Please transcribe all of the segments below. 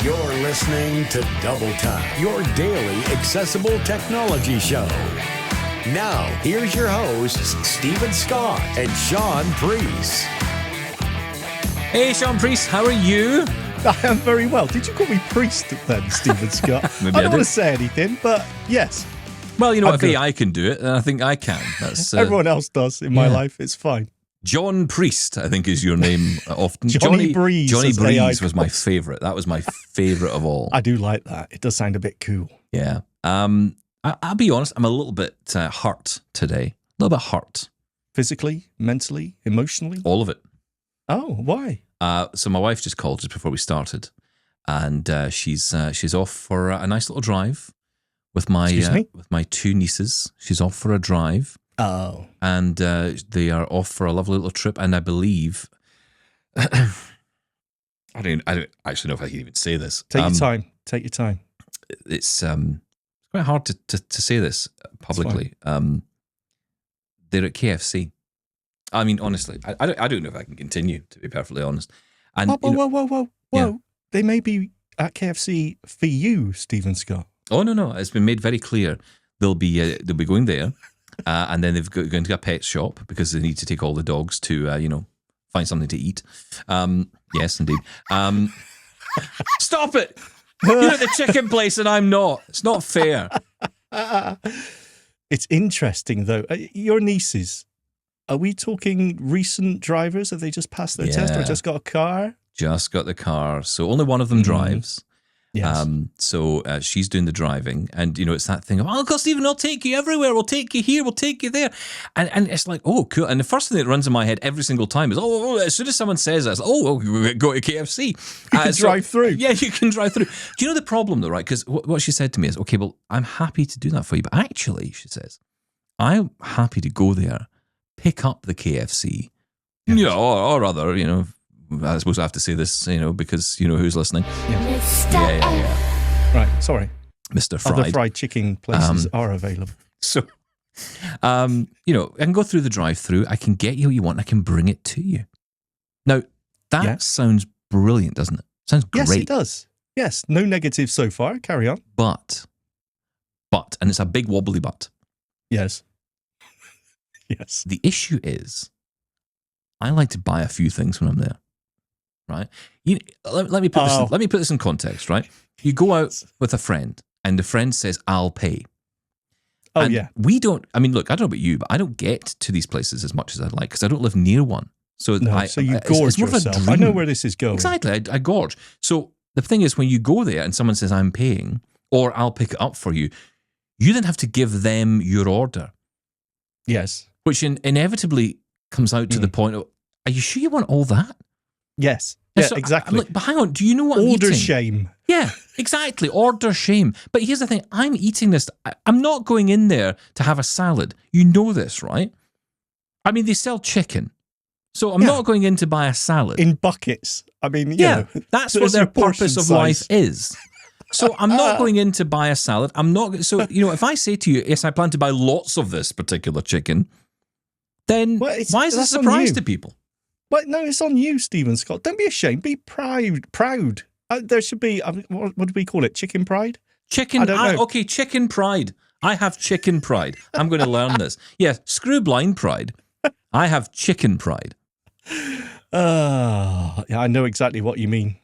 You're listening to Double Time, your daily accessible technology show. Now, here's your hosts, Steven Scott and Shaun Preece. Hey, Shaun Preece, how are you? I am very well. Did you call me priest then, Steven Scott? I don't want to say anything, but yes. Well, you know, if AI can do it, then I think I can. That's everyone else does in my life. It's fine. John Priest, I think, is your name often. Johnny Breeze. Johnny Breeze was my favourite. That was my favourite of all. I do like that. It does sound a bit cool. Yeah. I'll be honest, I'm a little bit hurt today. A little bit hurt. Physically, mentally, emotionally? All of it. Oh, why? So my wife just called just before we started, and she's off for a nice little drive with my two nieces. She's off for a drive. Oh. And they are off for a lovely little trip, and I believe I don't actually know if I can even say this. Take your time. Take your time. It's quite hard to say this publicly. They're at KFC. I mean, honestly, I don't know if I can continue, to be perfectly honest. And whoa. Yeah. They may be at KFC for you, Steven Scott. Oh, no. It's been made very clear they'll be going there. And then they've going to a pet shop because they need to take all the dogs to, find something to eat. Yes, indeed. Stop it! You're at the chicken place and I'm not. It's not fair. It's interesting, though. Your nieces, are we talking recent drivers? Have they just passed their test or just got a car? Just got the car. So only one of them drives. Yes. So she's doing the driving, and it's that thing of, Uncle Stephen, we'll take you everywhere, we'll take you here, we'll take you there, and it's like, oh, cool. And the first thing that runs in my head every single time is, as soon as someone says that, it's like, we go to KFC. You can drive through. Yeah, you can drive through. Do you know the problem though, right? Because what she said to me is, okay, well, I'm happy to do that for you, but actually, she says, I'm happy to go there, pick up the KFC, or rather, I suppose I have to say this, because who's listening. Yeah. Right, sorry. Mr. Fried. Other fried chicken places are available. So, I can go through the drive-through. I can get you what you want. I can bring it to you. Now, that sounds brilliant, doesn't it? Sounds great. Yes, it does. Yes, no negatives so far. Carry on. But, and it's a big wobbly but. Yes. Yes. The issue is, I like to buy a few things when I'm there. Right? Let me put this in context, right? You go out with a friend and the friend says, I'll pay. We don't, look, I don't know about you, but I don't get to these places as much as I'd like because I don't live near one. So so you gorge yourself. I know where this is going. Exactly, I gorge. So the thing is, when you go there and someone says, I'm paying, or I'll pick it up for you, you then have to give them your order. Yes. Which inevitably comes out to the point of, are you sure you want all that? Yes. Yeah, so exactly. I'm like, but hang on, do you know what I'm eating? Order shame. Yeah, exactly. Order shame. But here's the thing. I'm eating this. I'm not going in there to have a salad. You know this, right? They sell chicken. So I'm not going in to buy a salad. In buckets. That's what their purpose of life is. So I'm not going in to buy a salad. I'm not. So, if I say to you, yes, I plan to buy lots of this particular chicken, then why is it a surprise to people? But no, it's on you, Steven Scott. Don't be ashamed. Be proud. There should be, what do we call it? Chicken pride? Chicken pride. I have chicken pride. I'm going to learn this. Yeah, screw blind pride. I have chicken pride. I know exactly what you mean.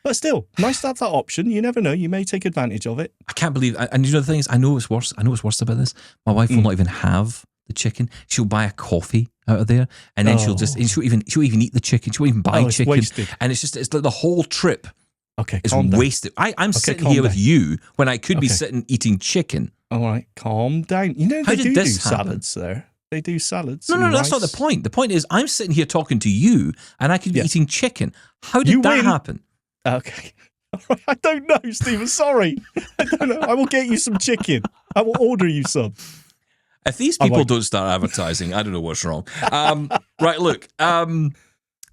But still, nice to have that option. You never know. You may take advantage of it. I can't believe, and the thing is, I know it's worse about this. My wife will not even have the chicken. She'll buy a coffee out of there, and then she'll even eat the chicken. She won't even buy chicken, wasted. And it's like the whole trip. Okay, it's wasted. I'm sitting here with you when I could be sitting eating chicken. All right, calm down. They do salads there. They do salads. No, that's not the point. The point is, I'm sitting here talking to you, and I could be eating chicken. How did that happen? Okay. I don't know, Steven. Sorry. I don't know. I will get you some chicken. I will order you some. If these people don't start advertising, I don't know what's wrong. Right, look.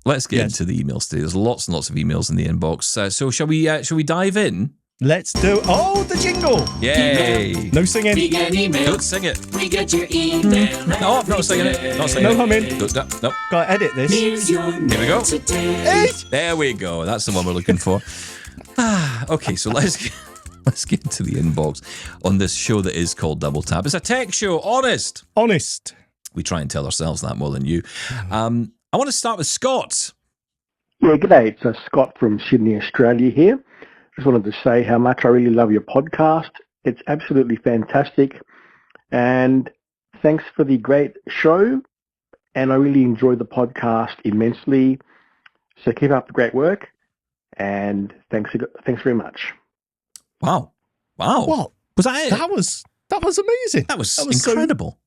Let's get into the emails today. There's lots and lots of emails in the inbox. So shall we dive in? Let's do. Oh, the jingle! Yay! No singing. We get email. Don't sing it. We get your email. No, not singing it. Not singing no it. humming. No. Gotta edit this. Here's your Here we go. today. There we go. That's the one we're looking for. Okay, so let's get into the inbox on this show that is called Double Tap. It's a tech show, honest. We try and tell ourselves that more than you. I want to start with Scott. Yeah, g'day. It's Scott from Sydney, Australia here. Just wanted to say how much I really love your podcast. It's absolutely fantastic. And thanks for the great show. And I really enjoy the podcast immensely. So keep up the great work. And thanks very much. Wow. What? Was that it? That was amazing. That was incredible.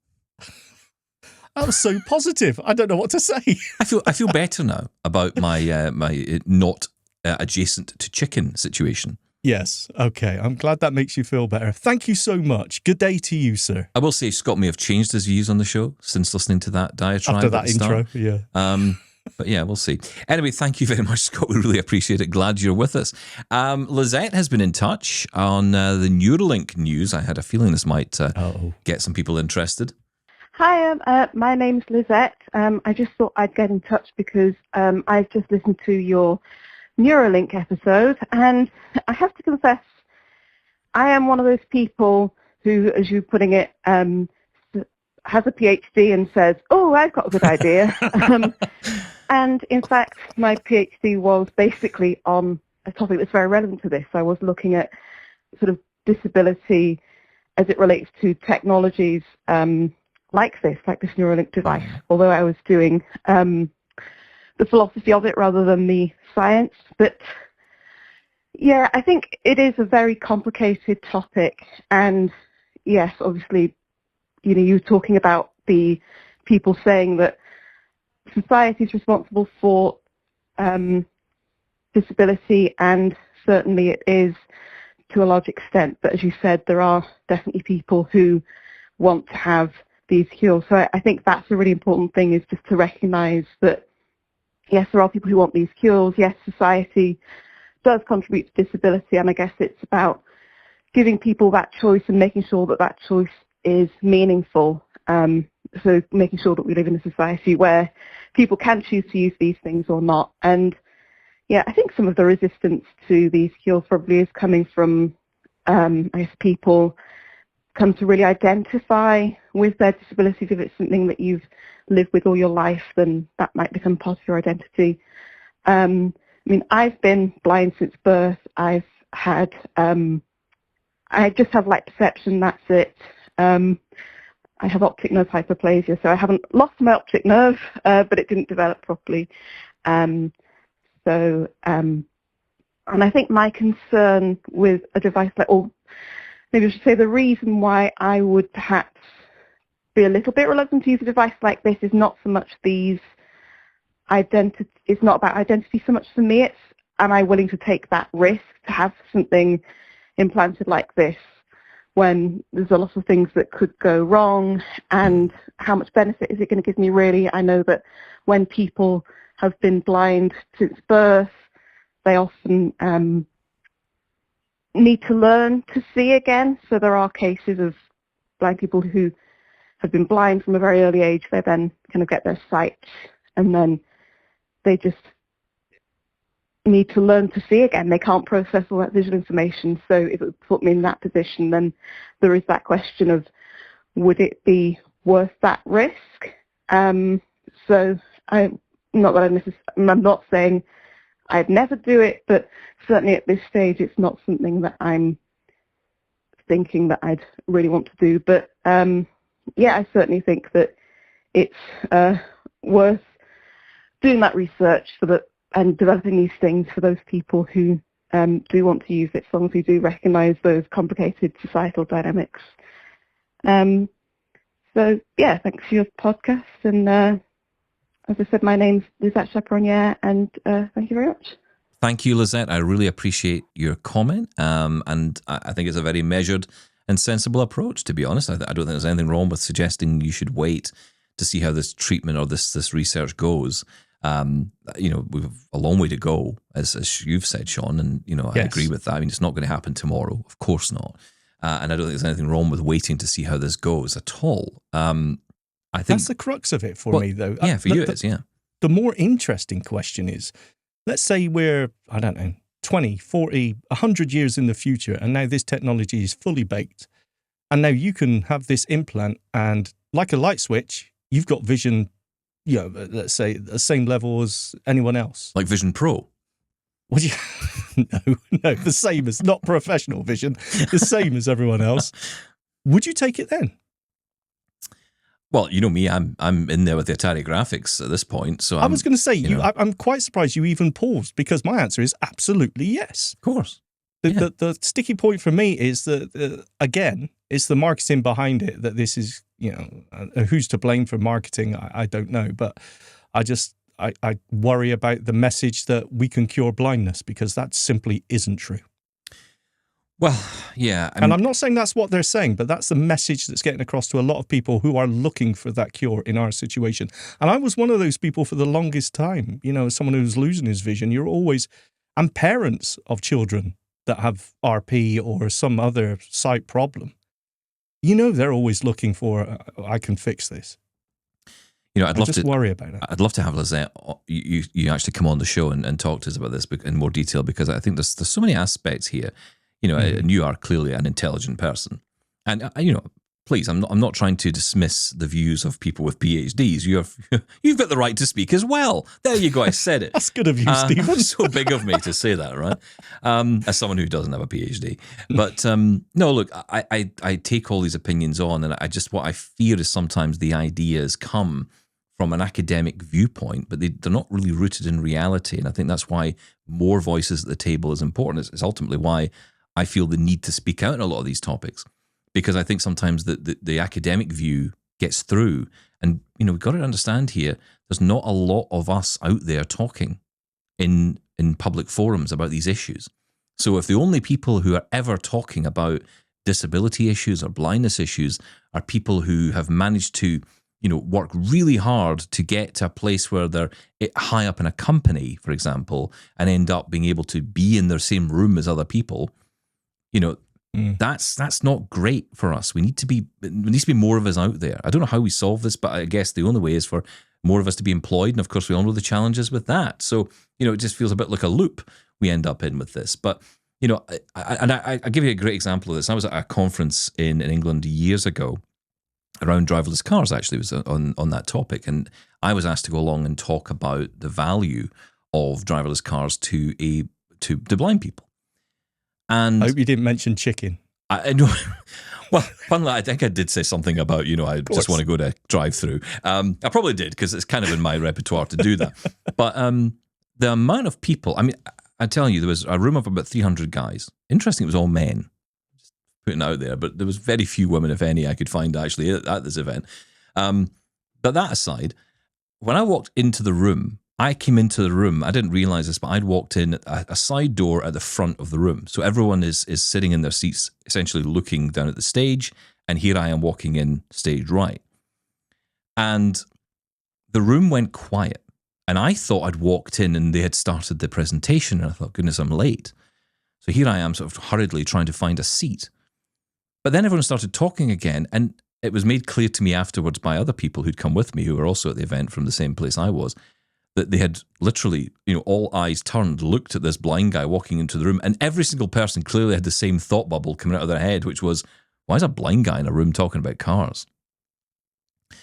That was so positive. I don't know what to say. I feel better now about my my not adjacent to chicken situation. Yes. Okay. I'm glad that makes you feel better. Thank you so much. Good day to you, sir. I will say Scott may have changed his views on the show since listening to that diatribe After at that the start. intro, yeah. But yeah, we'll see. Anyway, thank you very much, Scott. We really appreciate it. Glad you're with us. Lizette has been in touch on the Neuralink news. I had a feeling this might get some people interested. Hi, my name's Lizette. I just thought I'd get in touch because I've just listened to your Neuralink episode, and I have to confess, I am one of those people who, as you're putting it, has a PhD and says, oh, I've got a good idea. And in fact, my PhD was basically on a topic that's very relevant to this. I was looking at sort of disability as it relates to technologies like this Neuralink device, although I was doing the philosophy of it rather than the science. But yeah, I think it is a very complicated topic. And yes, obviously, you know, you're talking about the people saying that society is responsible for disability, and certainly it is to a large extent. But as you said, there are definitely people who want to have these cures. So I think that's a really important thing, is just to recognise that, yes, there are people who want these cures. Yes, society does contribute to disability, and I guess it's about giving people that choice and making sure that that choice is meaningful. So making sure that we live in a society where people can choose to use these things or not. And yeah, I think some of the resistance to these cures probably is coming from, I guess, people come to really identify with their disabilities. If it's something that you've lived with all your life, then that might become part of your identity. I mean, I've been blind since birth. I've had, I just have light perception, that's it. I have optic nerve hyperplasia, so I haven't lost my optic nerve, but it didn't develop properly. And I think my concern with a device like, or maybe I should say the reason why I would perhaps be a little bit reluctant to use a device like this is not so much it's not about identity so much for me, it's, am I willing to take that risk to have something implanted like this when there's a lot of things that could go wrong, and how much benefit is it going to give me really? I know that when people have been blind since birth, they often need to learn to see again. So there are cases of blind people who have been blind from a very early age. They then kind of get their sight, and then they just need to learn to see again. They can't process all that visual information. So if it would put me in that position, then there is that question of, would it be worth that risk? So I'm not saying I'd never do it, but certainly at this stage, it's not something that I'm thinking that I'd really want to do. But yeah, I certainly think that it's worth doing that research and developing these things for those people who do want to use it, as long as we do recognise those complicated societal dynamics. So yeah, thanks for your podcast, and as I said, my name's Lizette Chaperonier, and thank you very much. Thank you, Lizette. I really appreciate your comment, and I think it's a very measured and sensible approach, to be honest. I don't think there's anything wrong with suggesting you should wait to see how this treatment or this research goes. You know, we've a long way to go, as you've said, Shaun, and you know, I agree with that. I mean, it's not going to happen tomorrow, of course not. And I don't think there's anything wrong with waiting to see how this goes at all. I think that's the crux of it for me, though. Yeah, for you it is, yeah. The more interesting question is, let's say we're, I don't know, 20, 40, 100 years in the future, and now this technology is fully baked. And now you can have this implant, and like a light switch, you've got vision, let's say the same level as anyone else. Like Vision Pro? Well, no, the same as, not professional vision, the same as everyone else. Would you take it then? Well, you know me, I'm in there with the Atari graphics at this point. So I was going to say, I'm quite surprised you even paused, because my answer is absolutely yes. Of course. The sticky point for me is that, again, it's the marketing behind it, that this is, who's to blame for marketing, I don't know. But I worry about the message that we can cure blindness, because that simply isn't true. Well, yeah. And I'm not saying that's what they're saying, but that's the message that's getting across to a lot of people who are looking for that cure in our situation. And I was one of those people for the longest time, as someone who's losing his vision. You're always, and parents of children that have RP or some other sight problem, they're always looking for, I can fix this. I'd love to worry about it. I'd love to have Lizette, you actually come on the show and talk to us about this in more detail, because I think there's so many aspects here. And you are clearly an intelligent person, and please, I'm not trying to dismiss the views of people with PhDs. You've got the right to speak as well. There you go. I said it. That's good of you, Stephen. So big of me to say that, right? As someone who doesn't have a PhD, but no, look, I take all these opinions on, and what I fear is sometimes the ideas come from an academic viewpoint, but they're not really rooted in reality. And I think that's why more voices at the table is important. It's ultimately why I feel the need to speak out on a lot of these topics, because I think sometimes the academic view gets through. And, we've got to understand here, there's not a lot of us out there talking in public forums about these issues. So if the only people who are ever talking about disability issues or blindness issues are people who have managed to work really hard to get to a place where they're high up in a company, for example, and end up being able to be in their same room as other people, that's not great for us. There needs to be more of us out there. I don't know how we solve this, but I guess the only way is for more of us to be employed. And of course, we all know the challenges with that. So, it just feels a bit like a loop we end up in with this. But, I give you a great example of this. I was at a conference in England years ago around driverless cars, actually. It was on that topic. And I was asked to go along and talk about the value of driverless cars to blind people. And I hope you didn't mention chicken. I know. Well, funnily, I think I did say something about, I just want to go to drive-through. I probably did, because it's kind of in my repertoire to do that. But the amount of people, I tell you, there was a room of about 300 guys. Interesting, it was all men. Just putting it out there, but there was very few women, if any, I could find actually at this event. But that aside, when I walked into the room, I came into the room, I didn't realize this, but I'd walked in a side door at the front of the room. So everyone is sitting in their seats, essentially looking down at the stage, and here I am walking in stage right. And the room went quiet, and I thought I'd walked in and they had started the presentation, and I thought, goodness, I'm late. So here I am sort of hurriedly trying to find a seat. But then everyone started talking again, and it was made clear to me afterwards by other people who'd come with me, who were also at the event from the same place I was, that they had literally, all eyes turned, looked at this blind guy walking into the room, and every single person clearly had the same thought bubble coming out of their head, which was, why is a blind guy in a room talking about cars?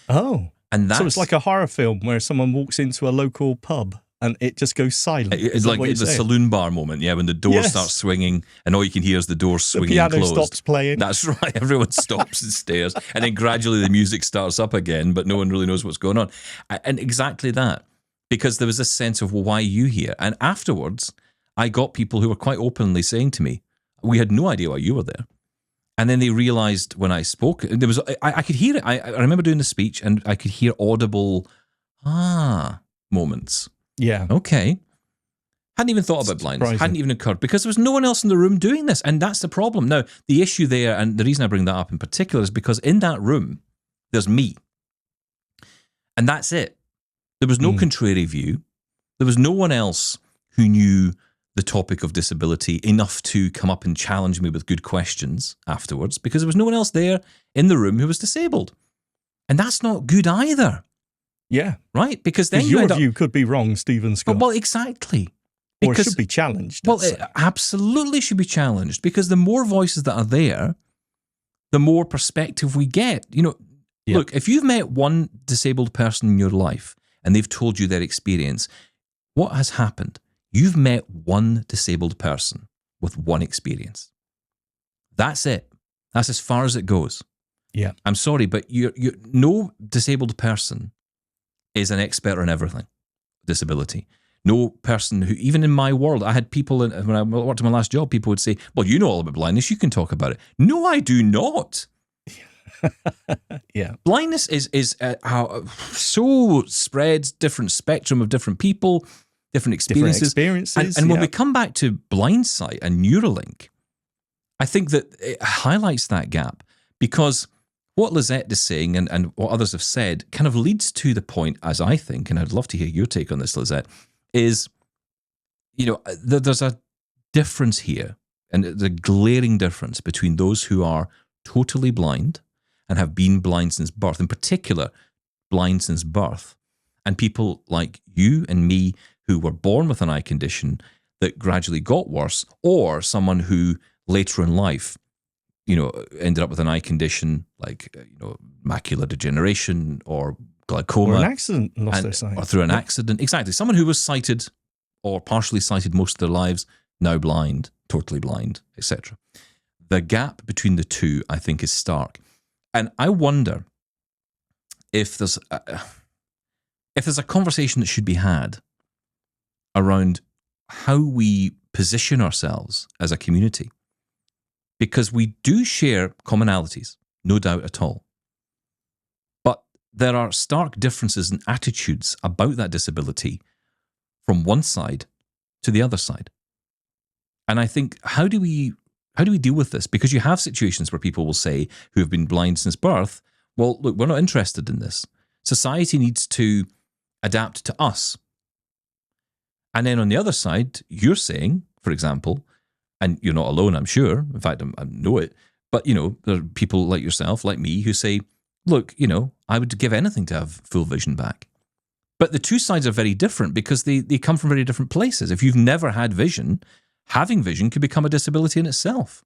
Oh. And so it's like a horror film where someone walks into a local pub and it just goes silent. It's like the saloon bar moment, when the door starts swinging and all you can hear is the door swinging the piano closed. stops playing. That's right. Everyone stops and stares, and then gradually the music starts up again, but no one really knows what's going on. And exactly that. Because there was this sense of, well, why are you here? And afterwards, I got people who were quite openly saying to me, we had no idea why you were there. And then they realized when I spoke, there was I could hear it. I remember doing the speech, and I could hear audible moments. Yeah. Okay. Hadn't even thought about blindness. Hadn't even occurred, because there was no one else in the room doing this. And that's the problem. Now, the issue there, and the reason I bring that up in particular, is because in that room, there's me. And that's it. There was no contrary view. There was no one else who knew the topic of disability enough to come up and challenge me with good questions afterwards, because there was no one else there in the room who was disabled. And that's not good either. Yeah. Right? Because then your view could be wrong, Stephen Scott. Well, exactly. Or it should be challenged. Well, it absolutely should be challenged, because the more voices that are there, the more perspective we get. Look, if you've met one disabled person in your life and they've told you their experience, what has happened? You've met one disabled person with one experience. That's it. That's as far as it goes. Yeah. I'm sorry, but no disabled person is an expert on everything. Disability. No person who, even in my world, I had people, when I worked in my last job, people would say, well, you know all about blindness, you can talk about it. No, I do not. Yeah. Blindness is so spreads, different spectrum of different people, different experiences. And when we come back to blindsight and Neuralink, I think that it highlights that gap, because what Lizette is saying and what others have said kind of leads to the point, as I think, and I'd love to hear your take on this, Lizette, is, there's a difference here, and the glaring difference between those who are totally blind and have been blind since birth, in particular, blind since birth, and people like you and me who were born with an eye condition that gradually got worse, or someone who later in life, ended up with an eye condition like, macular degeneration or glaucoma. Or an accident, lost their sight. Or through an accident. Exactly. Someone who was sighted or partially sighted most of their lives, now blind, totally blind, etc. The gap between the two, I think, is stark. And I wonder if there's a conversation that should be had around how we position ourselves as a community. Because we do share commonalities, no doubt at all. But there are stark differences in attitudes about that disability from one side to the other side. And I think, how do we deal with this? Because you have situations where people will say, who have been blind since birth, well, look, we're not interested in this. Society needs to adapt to us. And then on the other side, you're saying, for example, and you're not alone, I'm sure. In fact, I know it. But, there are people like yourself, like me, who say, look, I would give anything to have full vision back. But the two sides are very different, because they come from very different places. If you've never had vision, having vision could become a disability in itself.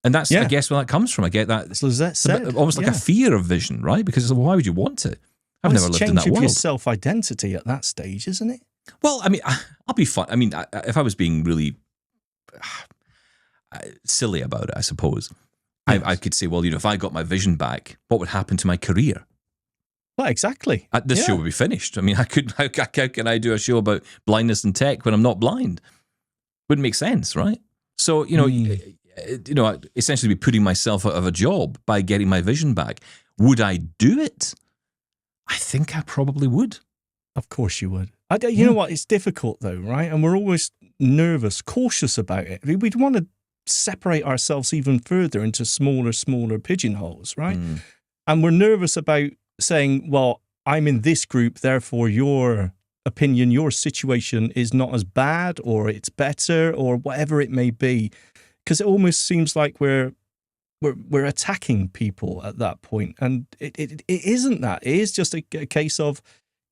And that's, I guess, where that comes from. I get that. As Lizette said. Almost like a fear of vision, right? Because why would you want it? I've never lived in that world. It's change of your self-identity at that stage, isn't it? Well, I mean, I'll be fine. I mean, if I was being really silly about it, I suppose, yes. I could say, well, if I got my vision back, what would happen to my career? Well, exactly. This show would be finished. I mean, how can I do a show about blindness and tech when I'm not blind? Wouldn't make sense, right? So, essentially be putting myself out of a job by getting my vision back. Would I do it? I think I probably would. Of course you would. You know what? It's difficult though, right? And we're always nervous, cautious about it. We'd want to separate ourselves even further into smaller pigeonholes, right? And we're nervous about saying, well, I'm in this group, therefore your opinion, your situation is not as bad, or it's better, or whatever it may be. Because it almost seems like we're attacking people at that point. And it isn't that. It is just a case of,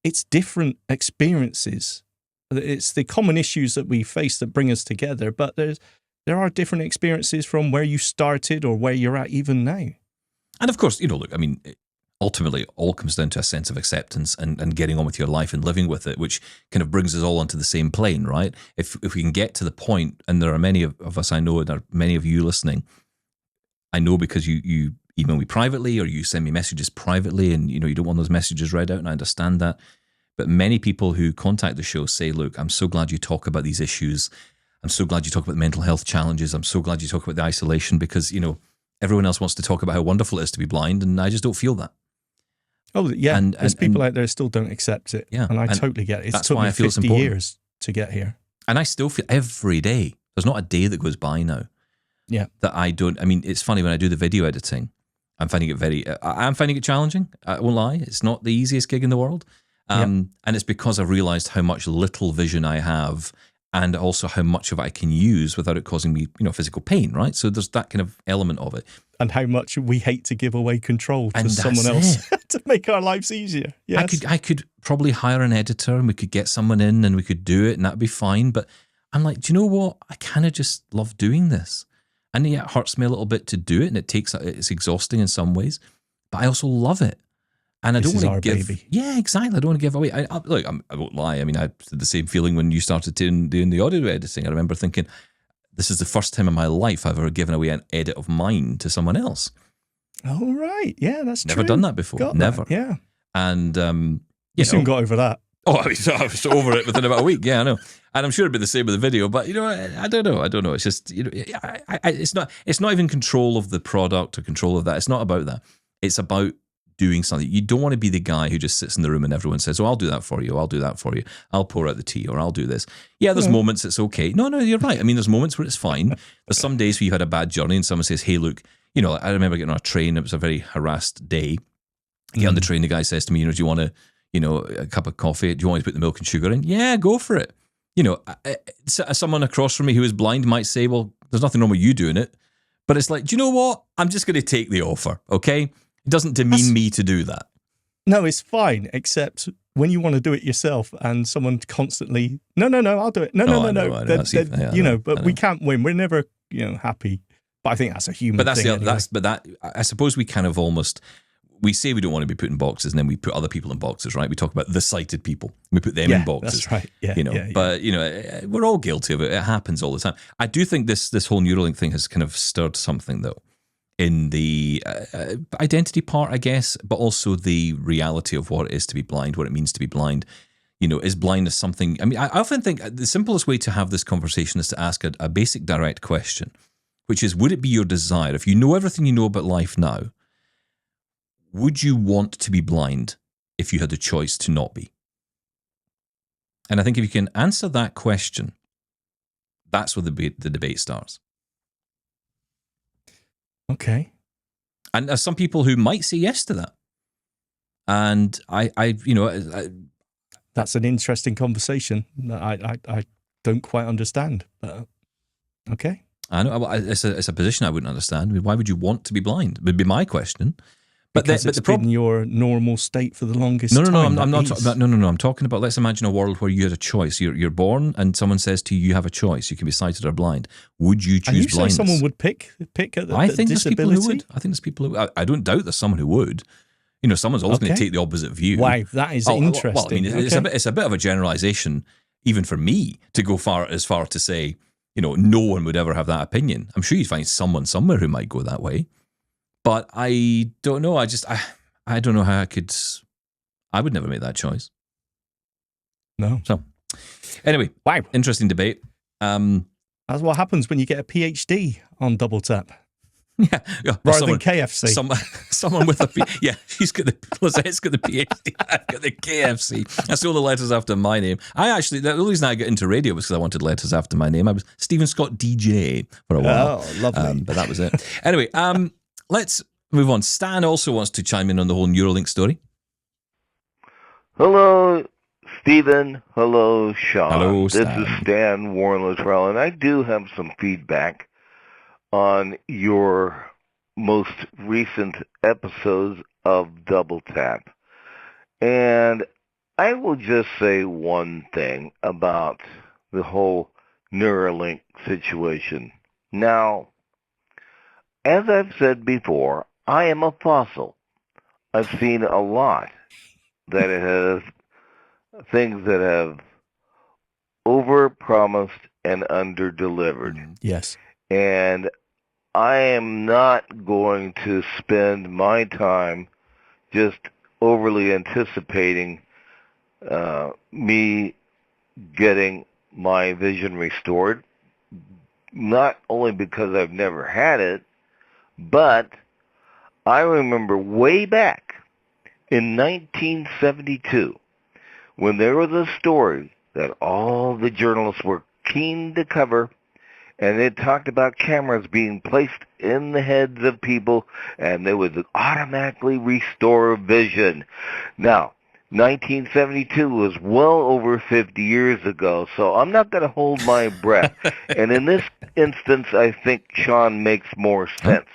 it's different experiences. It's the common issues that we face that bring us together, but there are different experiences from where you started or where you're at even now. And of course, look, I mean, ultimately, it all comes down to a sense of acceptance and getting on with your life and living with it, which kind of brings us all onto the same plane, right? If we can get to the point, and there are many of us I know, and there are many of you listening, I know because you email me privately or you send me messages privately, and you don't want those messages read out, and I understand that. But many people who contact the show say, look, I'm so glad you talk about these issues. I'm so glad you talk about the mental health challenges. I'm so glad you talk about the isolation, because, everyone else wants to talk about how wonderful it is to be blind, and I just don't feel that. Oh, yeah. And there's people out there still don't accept it. Yeah. And I totally get it. That's took why me I feel 50 years to get here. And I still feel every day, there's not a day that goes by now that I don't. I mean, it's funny when I do the video editing, I'm finding it challenging. I won't lie. It's not the easiest gig in the world. And it's because I've realized how much little vision I have and also how much of it I can use without it causing me, physical pain, right? So there's that kind of element of it. And how much we hate to give away control to someone else to make our lives easier. Yes. I could probably hire an editor and we could get someone in and we could do it and that'd be fine. But I'm like, do you know what? I kind of just love doing this. And yeah, it hurts me a little bit to do it and it's exhausting in some ways, but I also love it. And I don't want to give. Baby. Yeah, exactly. I don't want to give away. I won't lie. I mean, I had the same feeling when you started doing the audio editing. I remember thinking, this is the first time in my life I've ever given away an edit of mine to someone else. Oh, right. Yeah, that's Never true. done that before. Never. Yeah. And you soon got over that. Oh, I was over it within about a week. Yeah, I know. And I'm sure it'd be the same with the video, but I don't know. It's just it's not even control of the product or control of that. It's not about that. It's about doing something. You don't want to be the guy who just sits in the room and everyone says, "Oh, I'll do that for you. I'll do that for you. I'll pour out the tea, or I'll do this." Yeah, there's moments it's okay. No, you're right. I mean, there's moments where it's fine. There's some days where you've had a bad journey and someone says, "Hey, look, I remember getting on a train. It was a very harassed day. I get on the train. The guy says to me, do you want a cup of coffee? Do you want me to put the milk and sugar in? Yeah, go for it. Someone across from me who is blind might say, well, there's nothing wrong with you doing it. But it's like, do you know what? I'm just going to take the offer, okay? It doesn't demean me to do that. No, it's fine, except when you want to do it yourself and someone constantly, no, I'll do it. No. But we can't win. We're never, happy. But I think that's a human thing. I suppose we kind of almost, we say we don't want to be put in boxes and then we put other people in boxes, right? We talk about the sighted people. We put them in boxes. That's right. Yeah, But, we're all guilty of it. It happens all the time. I do think this whole Neuralink thing has kind of stirred something, though, in the identity part, I guess, but also the reality of what it is to be blind, what it means to be blind. Is blindness something? I mean, I often think the simplest way to have this conversation is to ask a basic direct question, which is, would it be your desire, if you know everything you know about life now, would you want to be blind if you had the choice to not be? And I think if you can answer that question, that's where the debate starts. Okay. And there's some people who might say yes to that. And I that's an interesting conversation that I don't quite understand. But okay. I know it's a position I wouldn't understand. I mean, why would you want to be blind? Would be my question. But because it's been your normal state for the longest time. I'm not talking about. No. I'm talking about. Let's imagine a world where you had a choice. You're born, and someone says to you, "You have a choice. You can be sighted or blind. Would you choose blindness?" And you say someone would pick I think disability? There's people who would. I think there's people who. I don't doubt there's someone who would. Someone's always going to take the opposite view. Wow, that is interesting. Well, I mean, it's a bit of a generalization, even for me, to go as far to say, no one would ever have that opinion. I'm sure you'd find someone somewhere who might go that way, but I don't know. I don't know how I would never make that choice. No. So, anyway, wow, interesting debate. That's what happens when you get a PhD on Double Tap. Yeah, rather than KFC. Someone with Lizette's got the PhD. I've got the KFC. That's all the letters after my name. The reason I got into radio was because I wanted letters after my name. I was Steven Scott DJ for a while. Oh, lovely. But that was it. Anyway, let's move on. Stan also wants to chime in on the whole Neuralink story. Hello, Steven. Hello, Shaun. Hello, Stan. This is Stan Warren Luttrell, and I do have some feedback on your most recent episodes of Double Tap. And I will just say one thing about the whole Neuralink situation. Now, as I've said before, I am a fossil. I've seen a lot that it has things that have overpromised and underdelivered. Yes. And I am not going to spend my time just overly anticipating me getting my vision restored, not only because I've never had it, but I remember way back in 1972 when there was a story that all the journalists were keen to cover, and it talked about cameras being placed in the heads of people, and they would automatically restore vision. Now, 1972 was well over 50 years ago, so I'm not going to hold my breath. And in this instance, I think Shaun makes more sense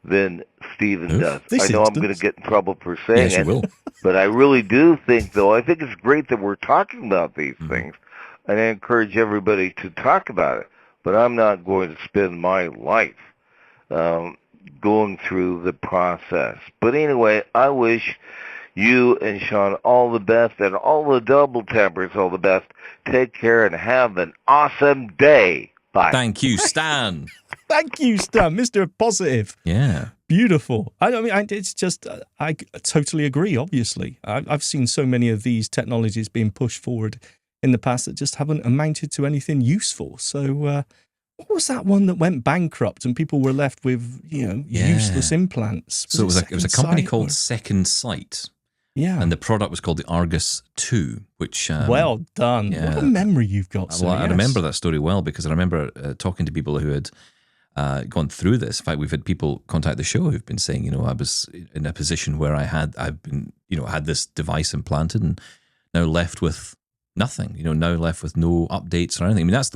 than Steven does. This I know I'm instance? going to get in trouble for saying Yes, you it, will. but I really do think, though, I think it's great that we're talking about these things, and I encourage everybody to talk about it, but I'm not going to spend my life going through the process. But anyway, I wish you and Shaun all the best, and all the double tappers all the best. Take care and have an awesome day. Bye. Thank you, Stan. Thank you, Stan, Mr. Positive. Yeah. Beautiful. It's just, I totally agree, obviously. I've seen so many of these technologies being pushed forward in the past that just haven't amounted to anything useful. So what was that one that went bankrupt and people were left with, useless implants? So it was a company called Second Sight. Yeah. And the product was called the Argus 2, which... well done. Yeah. What a memory you've got, sir. Well, I Yes. remember that story well because I remember talking to people who had gone through this. In fact, we've had people contact the show who've been saying, I was in a position where I've been, had this device implanted and now left with nothing, now left with no updates or anything. I mean, that's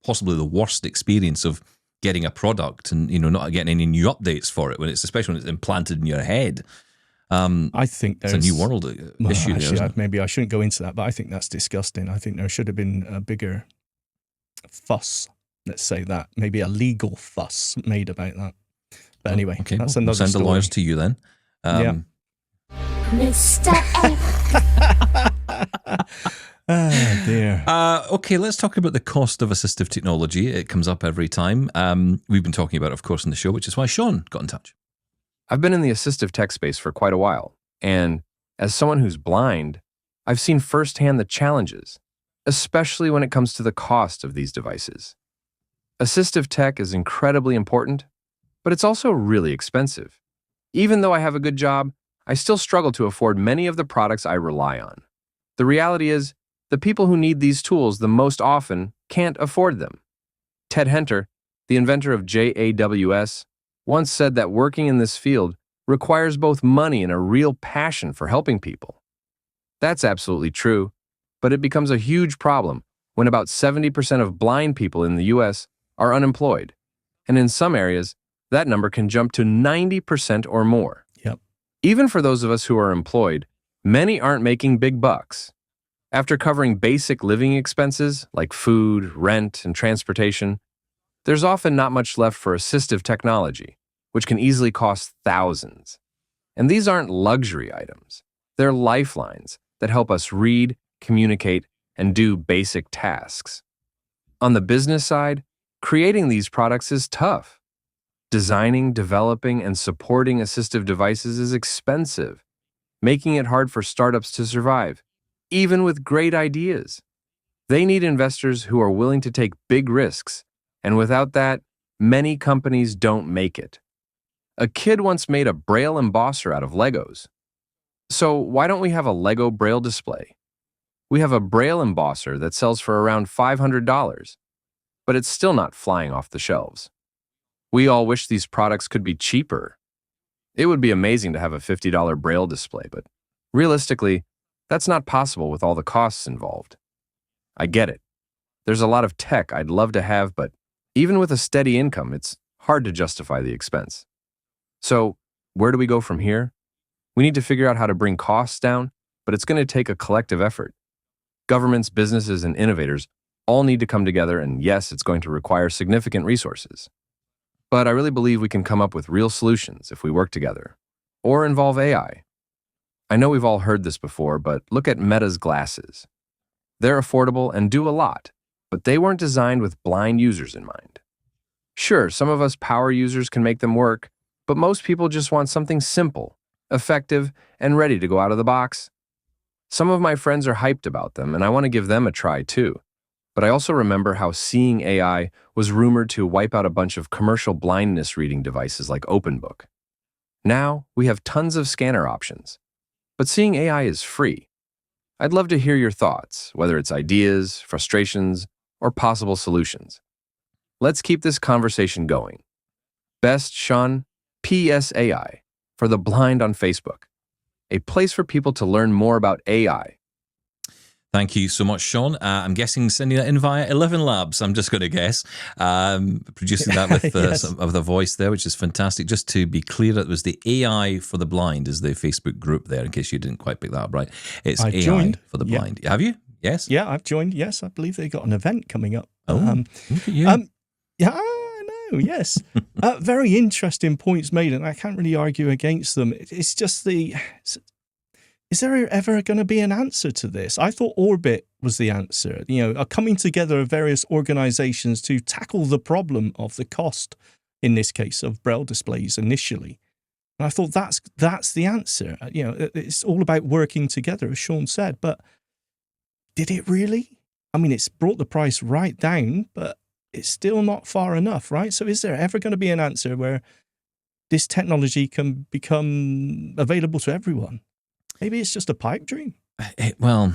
possibly the worst experience of getting a product and, not getting any new updates for it, especially when it's implanted in your head. I think it's a new world issue. Actually, maybe I shouldn't go into that, but I think that's disgusting. I think there should have been a bigger fuss, let's say that. Maybe a legal fuss made about that. But anyway, okay, that's we'll another send story. the lawyers to you then. Yeah. Mr. Oh, dear. Okay, let's talk about the cost of assistive technology. It comes up every time. We've been talking about it, of course, in the show, which is why Shaun got in touch. I've been in the assistive tech space for quite a while, and as someone who's blind, I've seen firsthand the challenges, especially when it comes to the cost of these devices. Assistive tech is incredibly important, but it's also really expensive. Even though I have a good job, I still struggle to afford many of the products I rely on. The reality is, the people who need these tools the most often can't afford them. Ted Henter, the inventor of JAWS, once said that working in this field requires both money and a real passion for helping people. That's absolutely true, but it becomes a huge problem when about 70% of blind people in the US are unemployed, and in some areas, that number can jump to 90% or more. Yep. Even for those of us who are employed, many aren't making big bucks. After covering basic living expenses like food, rent, and transportation, there's often not much left for assistive technology, which can easily cost thousands. And these aren't luxury items. They're lifelines that help us read, communicate, and do basic tasks. On the business side, creating these products is tough. Designing, developing, and supporting assistive devices is expensive, making it hard for startups to survive, even with great ideas. They need investors who are willing to take big risks, and without that, many companies don't make it. A kid once made a Braille embosser out of Legos. So why don't we have a Lego Braille display? We have a Braille embosser that sells for around $500, but it's still not flying off the shelves. We all wish these products could be cheaper. It would be amazing to have a $50 Braille display, but realistically, that's not possible with all the costs involved. I get it. There's a lot of tech I'd love to have, but even with a steady income, it's hard to justify the expense. So, where do we go from here? We need to figure out how to bring costs down, but it's going to take a collective effort. Governments, businesses, and innovators all need to come together, and yes, it's going to require significant resources. But I really believe we can come up with real solutions if we work together, or involve AI. I know we've all heard this before, but look at Meta's glasses. They're affordable and do a lot, but they weren't designed with blind users in mind. Sure, some of us power users can make them work, but most people just want something simple, effective, and ready to go out of the box. Some of my friends are hyped about them, and I want to give them a try too. But I also remember how Seeing AI was rumored to wipe out a bunch of commercial blindness reading devices like OpenBook. Now, we have tons of scanner options. But Seeing AI is free. I'd love to hear your thoughts, whether it's ideas, frustrations, or possible solutions. Let's keep this conversation going. Best Shaun, PSAI, for the blind on Facebook. a place for people to learn more about AI. Thank you so much, Shaun. I'm guessing sending that in via 11 Labs, I'm just going to guess. Producing that with Yes. some of the voice there, which is fantastic. Just to be clear, it was the AI for the Blind is the Facebook group there, in case you didn't quite pick that up right. It's I've AI joined. for the Yeah. Blind. Have you? Yes? Yeah, I've joined. Yes, I believe they got an event coming up. Oh, look at you. Yeah, I know. Yes, very interesting points made, and I can't really argue against them. It's just is there ever going to be an answer to this? I thought Orbit was the answer. A coming together of various organisations to tackle the problem of the cost, in this case, of Braille displays initially. And I thought that's the answer. It's all about working together, as Shaun said. But did it really? I mean, it's brought the price right down, but it's still not far enough, right? So is there ever going to be an answer where this technology can become available to everyone? Maybe it's just a pipe dream. Well,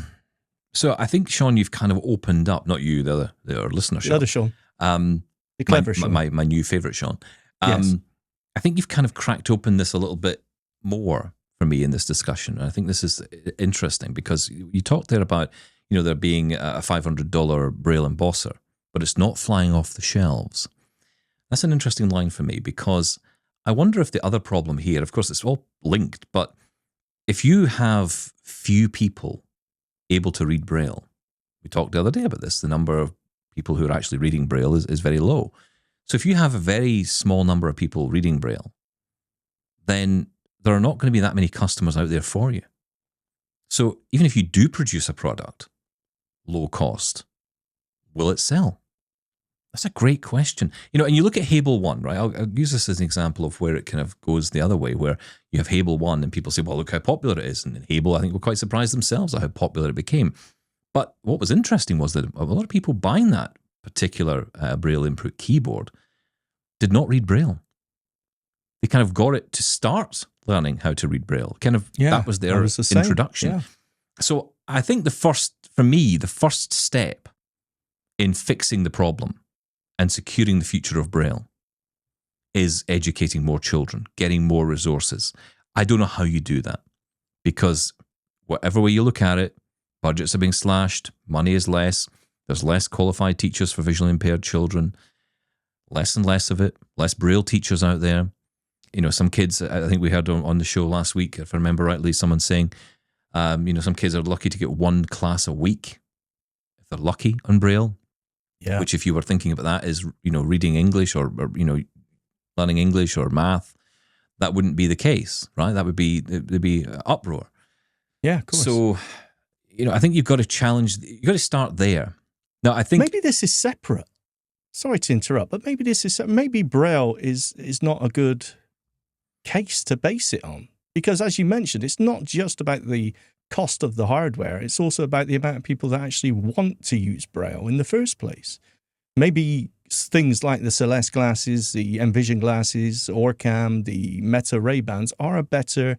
so I think, Shaun, you've kind of opened up, not you, the listener, Shaun. The other Shaun. The clever Shaun. My new favourite Shaun. Yes. I think you've kind of cracked open this a little bit more for me in this discussion. And I think this is interesting because you talked there about, there being a $500 Braille embosser, but it's not flying off the shelves. That's an interesting line for me because I wonder if the other problem here, of course, it's all linked, but if you have few people able to read Braille, we talked the other day about this, the number of people who are actually reading Braille is very low. So if you have a very small number of people reading Braille, then there are not going to be that many customers out there for you. So even if you do produce a product, low cost, will it sell? That's a great question. And you look at Hable 1, right? I'll use this as an example of where it kind of goes the other way, where you have Hable 1 and people say, well, look how popular it is. And in Hable, I think, were quite surprised themselves at how popular it became. But what was interesting was that a lot of people buying that particular Braille input keyboard did not read Braille. They kind of got it to start learning how to read Braille. That was their introduction. Yeah. So I think the first step in fixing the problem and securing the future of Braille is educating more children, getting more resources. I don't know how you do that because whatever way you look at it, budgets are being slashed, money is less, there's less qualified teachers for visually impaired children, less and less of it, less Braille teachers out there. Some kids, I think we heard on the show last week, if I remember rightly, someone saying, some kids are lucky to get one class a week, if they're lucky on Braille. Yeah. Which, if you were thinking about that, is reading English or learning English or math, that wouldn't be the case, right? There'd be uproar. Yeah, of course. So, I think you've got to start there. Now, I think maybe this is separate. Sorry to interrupt, but maybe Braille is not a good case to base it on because, as you mentioned, it's not just about the cost of the hardware. It's also about the amount of people that actually want to use Braille in the first place. Maybe things like the Celeste glasses, the Envision glasses, Orcam, the Meta Ray-Bans are a better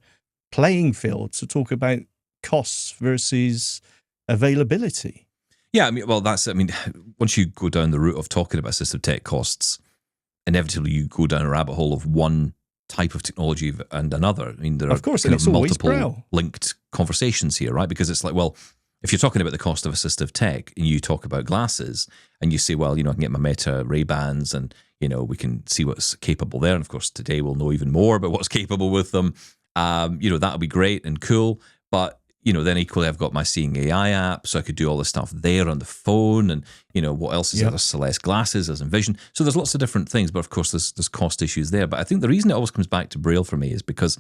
playing field to talk about costs versus availability. Yeah, once you go down the route of talking about assistive tech costs, inevitably you go down a rabbit hole of one type of technology and another. There are of course, and it's multiple linked conversations here, right? Because it's like, well, if you're talking about the cost of assistive tech and you talk about glasses and you say, well, I can get my Meta Ray-Bans and, we can see what's capable there. And of course, today we'll know even more about what's capable with them. That'll be great and cool. But, then equally I've got my Seeing AI app, so I could do all this stuff there on the phone. And, what else is there? There's Celeste glasses, there's Envision. So there's lots of different things, but of course there's cost issues there. But I think the reason it always comes back to Braille for me is because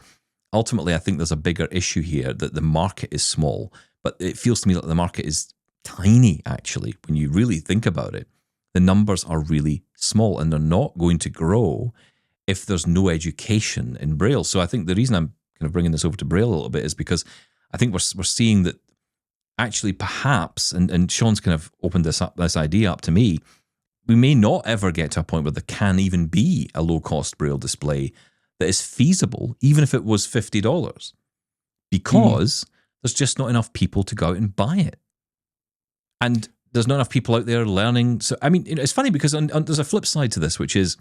ultimately I think there's a bigger issue here that the market is small, but it feels to me like the market is tiny, actually. When you really think about it, the numbers are really small and they're not going to grow if there's no education in Braille. So I think the reason I'm kind of bringing this over to Braille a little bit is because I think we're seeing that actually perhaps, and Shaun's kind of opened this idea up to me, we may not ever get to a point where there can even be a low-cost Braille display that is feasible, even if it was $50, because there's just not enough people to go out and buy it. And there's not enough people out there learning. So, it's funny because there's a flip side to this, which is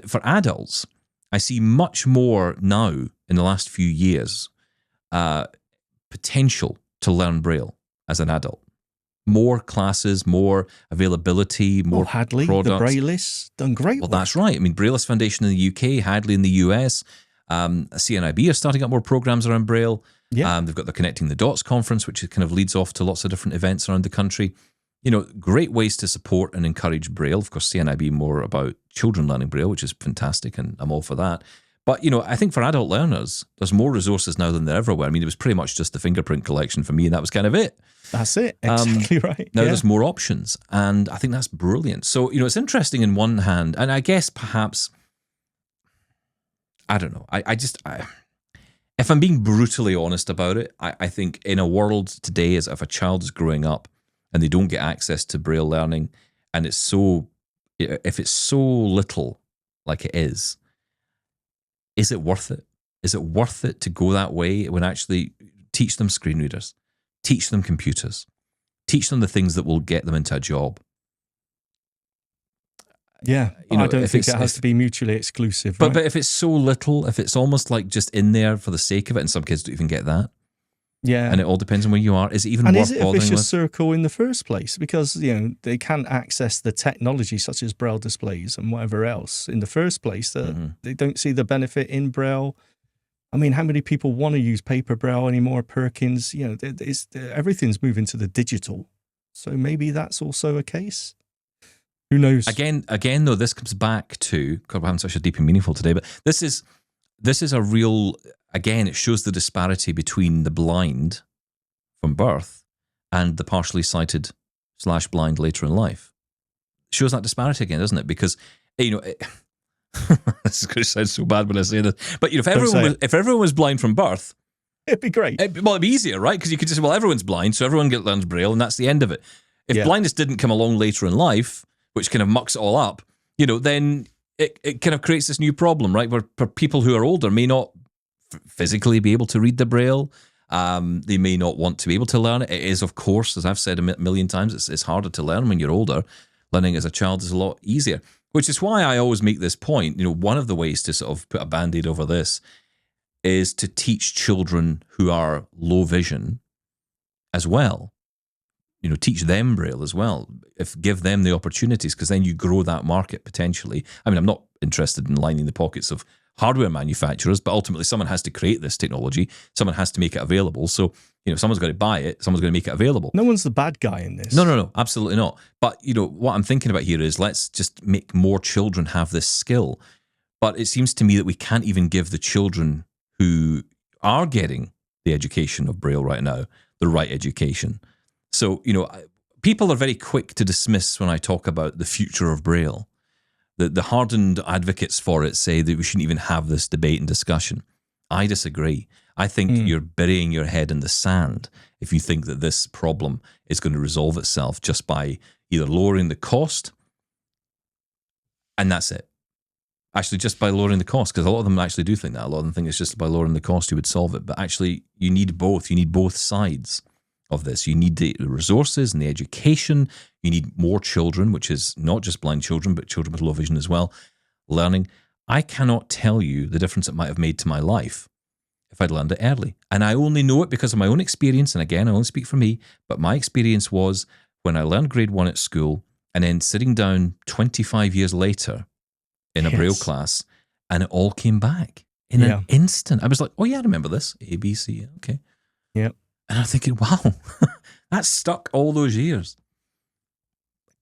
for adults, I see much more now in the last few years potential to learn Braille as an adult. More classes, more availability, more Hadley, products. the Braillists, done great Well, work. that's right. I mean, Brailleist Foundation in the UK, Hadley in the US, CNIB are starting up more programs around Braille. Yeah. They've got the Connecting the Dots conference, which kind of leads off to lots of different events around the country. You know, great ways to support and encourage Braille. Of course, CNIB more about children learning Braille, which is fantastic, and I'm all for that. But, you know, I think for adult learners, there's more resources now than there ever were. I mean, it was pretty much just the fingerprint collection for me, and that was kind of it. That's it. Exactly right. Now there's more options, and I think that's brilliant. So, you know, it's interesting in one hand, and I guess perhaps, I don't know, if I'm being brutally honest about it, I think in a world today, as if a child is growing up and they don't get access to Braille learning, and if it's so little like it is it worth it? Is it worth it to go that way when actually teach them screen readers, teach them computers, teach them the things that will get them into a job? Yeah, you know, I don't think it has to be mutually exclusive. But if it's so little, if it's almost like just in there for the sake of it, and some kids don't even get that. Yeah, and it all depends on where you are. Is it even worth bothering with? And is it a vicious circle in the first place? Because, you know, they can't access the technology such as Braille displays and whatever else in the first place. They don't see the benefit in Braille. I mean, how many people want to use paper Braille anymore? Perkins, you know, everything's moving to the digital. So maybe that's also a case. Who knows? Again, though, this comes back to, God, we're having such a deep and meaningful today, but this is a real, again, it shows the disparity between the blind from birth and the partially sighted / blind later in life. It shows that disparity again, doesn't it? Because, you know, this is going to sound so bad when I say this, but, you know, if everyone was blind from birth, it'd be great. It'd be easier, right? Because you could just say, well, everyone's blind, so everyone learns Braille, and that's the end of it. If blindness didn't come along later in life, which kind of mucks it all up, you know, then it kind of creates this new problem, right? Where people who are older may not physically be able to read the Braille. They may not want to be able to learn it. It is, of course, as I've said a million times, it's harder to learn when you're older. Learning as a child is a lot easier, which is why I always make this point. You know, one of the ways to sort of put a Band-Aid over this is to teach children who are low vision as well. You know, teach them Braille as well. Give them the opportunities, because then you grow that market potentially. I mean, I'm not interested in lining the pockets of hardware manufacturers, but ultimately someone has to create this technology. Someone has to make it available. So, you know, someone's got to buy it. Someone's going to make it available. No one's the bad guy in this. No, absolutely not. But, you know, what I'm thinking about here is let's just make more children have this skill. But it seems to me that we can't even give the children who are getting the education of Braille right now the right education. So, you know, people are very quick to dismiss when I talk about the future of Braille. The hardened advocates for it say that we shouldn't even have this debate and discussion. I disagree. I think you're burying your head in the sand if you think that this problem is going to resolve itself just by either lowering the cost, and that's it. Actually, just by lowering the cost, because a lot of them actually do think that. A lot of them think it's just by lowering the cost you would solve it. But actually, you need both. You need both sides of this. You need the resources and the education. You need more children, which is not just blind children, but children with low vision as well, learning. I cannot tell you the difference it might have made to my life if I'd learned it early. And I only know it because of my own experience. And again, I only speak for me, but my experience was when I learned grade 1 at school and then sitting down 25 years later in a Braille class, and it all came back in an instant. I was like, oh yeah, I remember this. A, B, C, okay. Yep. And I'm thinking, wow, that stuck all those years.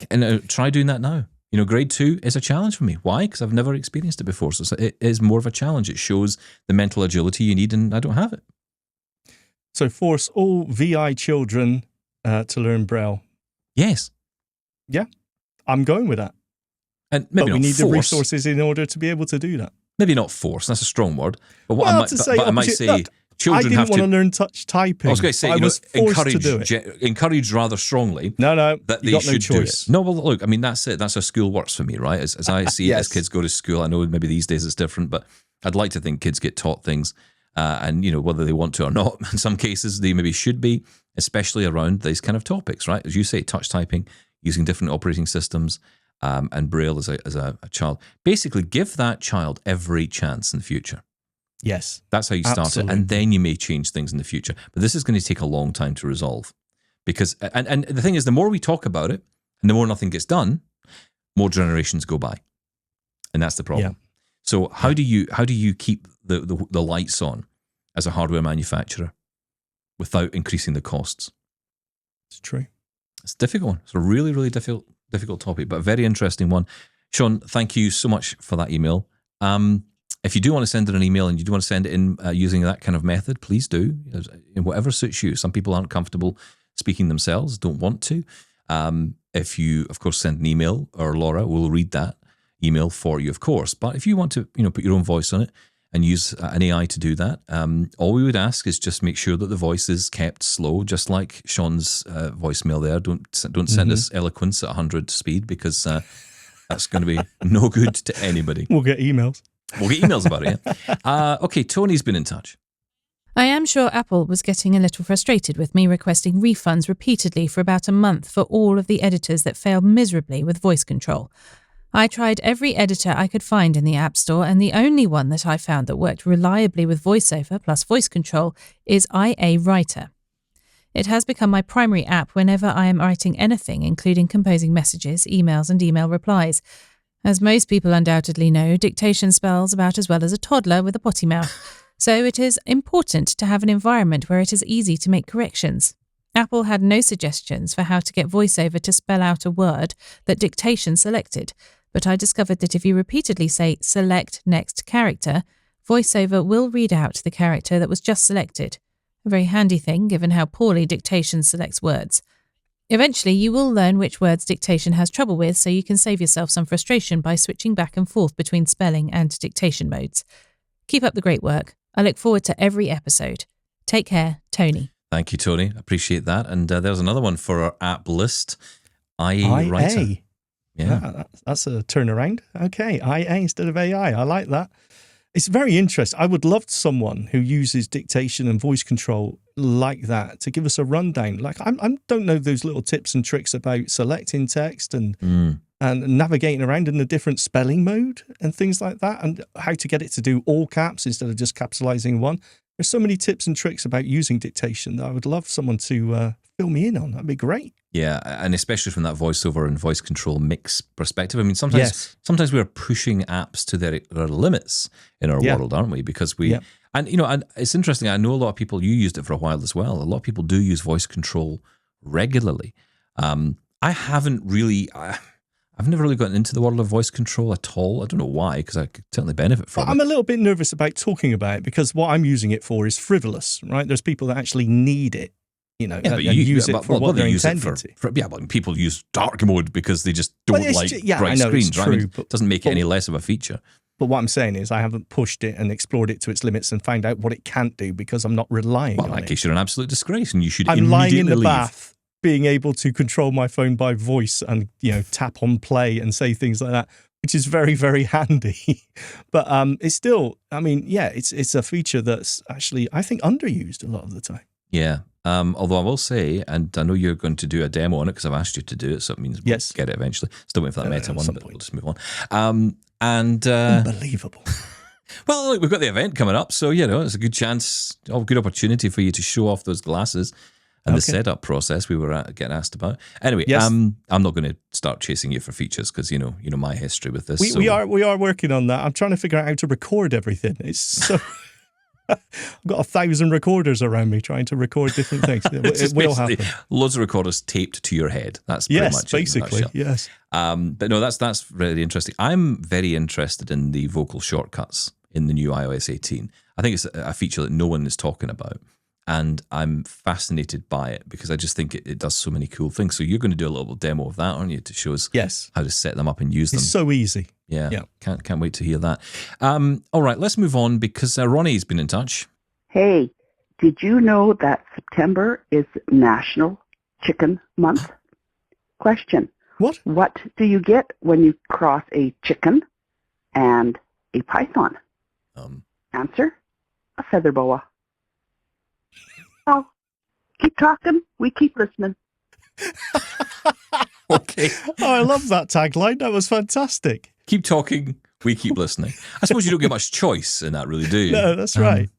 And try doing that now. You know, grade 2 is a challenge for me. Why? Because I've never experienced it before. So it is more of a challenge. It shows the mental agility you need, and I don't have it. So force all VI children to learn Braille. Yes. Yeah, I'm going with that. And maybe but we need force. The resources in order to be able to do that. Maybe not force. That's a strong word. But what I might say, children I have didn't want to learn touch typing. I was going to say, I was forced to do it. Encourage rather strongly. No, that you they got no should choice. do it. No, well, look, I mean, that's it. That's how school works for me, right? As I see it, as kids go to school, I know maybe these days it's different, but I'd like to think kids get taught things, and you know, whether they want to or not. In some cases, they maybe should be, especially around these kind of topics, right? As you say, touch typing, using different operating systems. And Braille as a child. Basically, give that child every chance in the future. Yes. That's how you start Absolutely. it. And then you may change things in the future. But this is going to take a long time to resolve. Because, and the thing is, the more we talk about it and the more nothing gets done, more generations go by. And that's the problem. Yeah. So how do you keep the lights on as a hardware manufacturer without increasing the costs? It's true. It's a difficult one. It's a really, really difficult topic, but a very interesting one. Shaun, thank you so much for that email. If you do want to send in an email and you do want to send it in using that kind of method, please do. In whatever suits you. Some people aren't comfortable speaking themselves, don't want to. If you, of course, send an email, or Laura will read that email for you, of course. But if you want to, put your own voice on it and use an AI to do that, all we would ask is just make sure that the voice is kept slow, just like Shaun's voicemail there. Don't send us eloquence at 100 speed, because that's going to be no good to anybody. We'll get emails. We'll get emails about it, yeah. Okay, Tony's been in touch. I am sure Apple was getting a little frustrated with me requesting refunds repeatedly for about a month for all of the editors that failed miserably with voice control. I tried every editor I could find in the App Store, and the only one that I found that worked reliably with VoiceOver plus voice control is IA Writer. It has become my primary app whenever I am writing anything, including composing messages, emails, and email replies. As most people undoubtedly know, dictation spells about as well as a toddler with a potty mouth. So it is important to have an environment where it is easy to make corrections. Apple had no suggestions for how to get VoiceOver to spell out a word that dictation selected, but I discovered that if you repeatedly say select next character, VoiceOver will read out the character that was just selected. A very handy thing given how poorly dictation selects words. Eventually, you will learn which words dictation has trouble with, so you can save yourself some frustration by switching back and forth between spelling and dictation modes. Keep up the great work. I look forward to every episode. Take care, Tony. Thank you, Tony. Appreciate that. And there's another one for our app list. IA Writer. Yeah. That's a turnaround. Okay, IA instead of AI. I like that. It's very interesting. I would love someone who uses dictation and voice control like that to give us a rundown. Like, I don't know those little tips and tricks about selecting text and navigating around in a different spelling mode and things like that, and how to get it to do all caps instead of just capitalizing one. There's so many tips and tricks about using dictation that I would love someone to fill me in on. That'd be great. Yeah, and especially from that voiceover and voice control mix perspective. I mean, sometimes we're pushing apps to their limits in our world, aren't we? Because and it's interesting. I know a lot of people, you used it for a while as well. A lot of people do use voice control regularly. I haven't really. I've never really gotten into the world of voice control at all. I don't know why, because I could certainly benefit from it. I'm a little bit nervous about talking about it because what I'm using it for is frivolous, right? There's people that actually need it, but you use it for what they're intended to. But people use dark mode because they just don't like bright screens, right? It doesn't make it any less of a feature. But what I'm saying is I haven't pushed it and explored it to its limits and found out what it can't do because I'm not relying on it. Well, in that case, you're an absolute disgrace and you should I'm immediately lying in the leave. bath, being able to control my phone by voice and tap on play and say things like that, which is very, very handy. But it's still, it's a feature that's actually, I think, underused a lot of the time. Yeah. Although I will say, and I know you're going to do a demo on it because I've asked you to do it, so it means we'll get it eventually. Still waiting for that meta one, but we'll just move on. Unbelievable. Well, look, we've got the event coming up, so it's a good chance, a good opportunity for you to show off those glasses. And the setup process we were getting asked about. Anyway, I'm not going to start chasing you for features because you know my history with this. We are working on that. I'm trying to figure out how to record everything. It's so I've got 1,000 recorders around me trying to record different things. It will happen. Loads of recorders taped to your head. That's pretty much basically. Yes. But no, that's really interesting. I'm very interested in the vocal shortcuts in the new iOS 18. I think it's a feature that no one is talking about. And I'm fascinated by it because I just think it does so many cool things. So you're going to do a little demo of that, aren't you, to show us how to set them up and use them? It's so easy. Yeah. Can't wait to hear that. All right, let's move on because Ronnie's been in touch. Hey, did you know that September is National Chicken Month? Question. What do you get when you cross a chicken and a python? Answer, a feather boa. Oh, keep talking. We keep listening. Okay. I love that tagline. That was fantastic. Keep talking. We keep listening. I suppose you don't get much choice in that, really, do you? No, that's right.